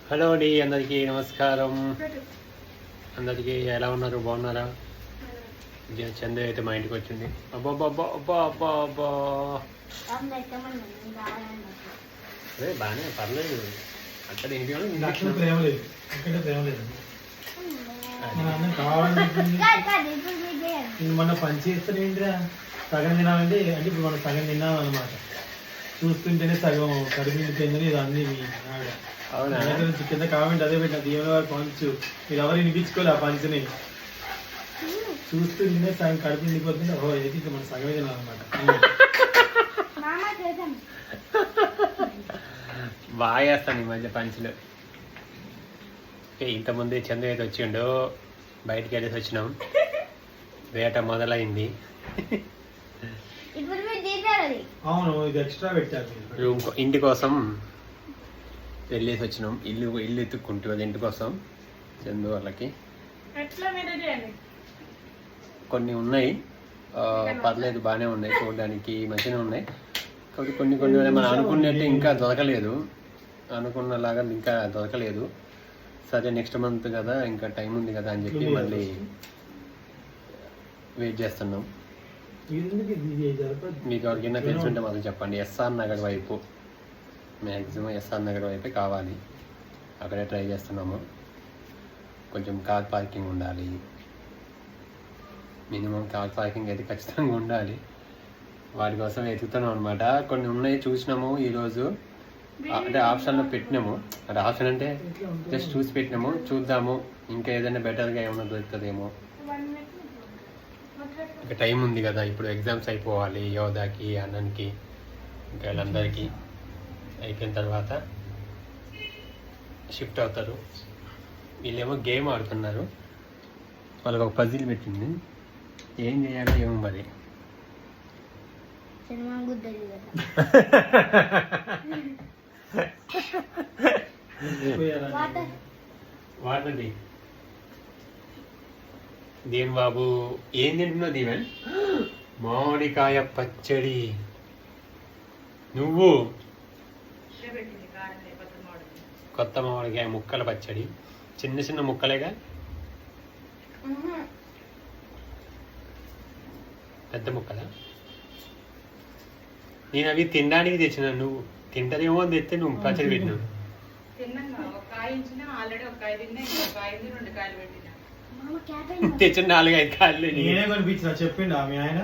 Hello అండి, అందరికీ నమస్కారం. అందరికీ ఎలా ఉన్నారు? బాగున్నారా? చందు అయితే మా ఇంటికి వచ్చింది. అబ్బా అబ్బా అబ్బా అబ్బా అబ్బా అదే బాగానే పర్లేదు. అక్కడ ఏంటి మన పని చేస్తానేంటిరా సగం తినాలంటే అంటే ఇప్పుడు మనం సగం తిన్నామన్నమాట. చూస్తుంటేనే సగం కడుపు నిండిపోయిందని ఇది అన్ని అవునా? కింద కామెంట్ అదే పెట్టిన దేవుని వారు పంచు మీరు ఎవరు వినిపించుకోలే ఆ పంచుని చూస్తుంటేనే సగం కడుపు నిండిపోతుంది. ఓహో ఏది మనం సగమే తినాలన్నమాట. బాగా వేస్తాను ఈ మధ్య పంచులు. ఇంతకుముందు చంద్ర అయితే వచ్చిండు, బయటికి వెళ్ళేసి వచ్చినాం. వేట మొదలైంది. అవును ఇది ఎక్స్ట్రా పెట్టారు. రూమ్ ఇంటి కోసం వెళ్ళేసి వచ్చినాం. ఇల్లు ఎత్తుక్కుంటూ అది ఇంటి కోసం చందు వాళ్ళకి కొన్ని ఉన్నాయి. పర్లేదు, బాగానే ఉన్నాయి, చూడడానికి మంచిగా ఉన్నాయి. కాబట్టి కొన్ని మనం అనుకున్నట్టు ఇంకా దొరకలేదు, అనుకున్నలాగా ఇంకా దొరకలేదు. సరే నెక్స్ట్ మంత్ కదా, ఇంకా టైం ఉంది కదా అని చెప్పి మళ్ళీ వెయిట్ చేస్తున్నాం. మీకు ఎవరికైనా తెలుసుంటే మాకు చెప్పండి. ఎస్ఆర్ నగర్ వైపు, మ్యాక్సిమం ఎస్ఆర్ నగర్ వైపే కావాలి. అక్కడే ట్రై చేస్తున్నాము. కొంచెం కార్ పార్కింగ్ ఉండాలి, మినిమం కార్ పార్కింగ్ అయితే ఖచ్చితంగా ఉండాలి. వాటి కోసం వెతుకుతున్నాం అనమాట. కొన్ని ఉన్నాయి, చూసినాము ఈరోజు. అంటే ఆప్షన్లో పెట్టినాము. అంటే ఆప్షన్ అంటే జస్ట్ చూసి పెట్టినాము, చూద్దాము ఇంకా ఏదైనా బెటర్గా ఏమైనా దొరుకుతుందేమో. ఇంకా టైం ఉంది కదా, ఇప్పుడు ఎగ్జామ్స్ అయిపోవాలి. యోధాకి, అన్నన్కి, ఇంకా వీళ్ళందరికీ అయిపోయిన తర్వాత షిఫ్ట్ అవుతారు. వీళ్ళేమో గేమ్ ఆడుతున్నారు. వాళ్ళకి ఒక పజిల్ పెట్టింది, ఏం చేయాలో ఏమో మరి. వాడండి దీవెన్ బాబు. ఏం తింటున్నావు దీవెన్? మామిడికాయ పచ్చడి. నువ్వు కొత్త మామిడికాయ ముక్కల పచ్చడి. చిన్న చిన్న ముక్కలేగా, పెద్ద ముక్కలా? నేను అవి తినడానికి తెచ్చిన, నువ్వు తింటదేమో అని తెస్తే నువ్వు పచ్చడి పెట్టినావు. తెచ్చిన 4-5 కాయలు నేనే కనిపించిన చెప్పిండు మీ ఆయన.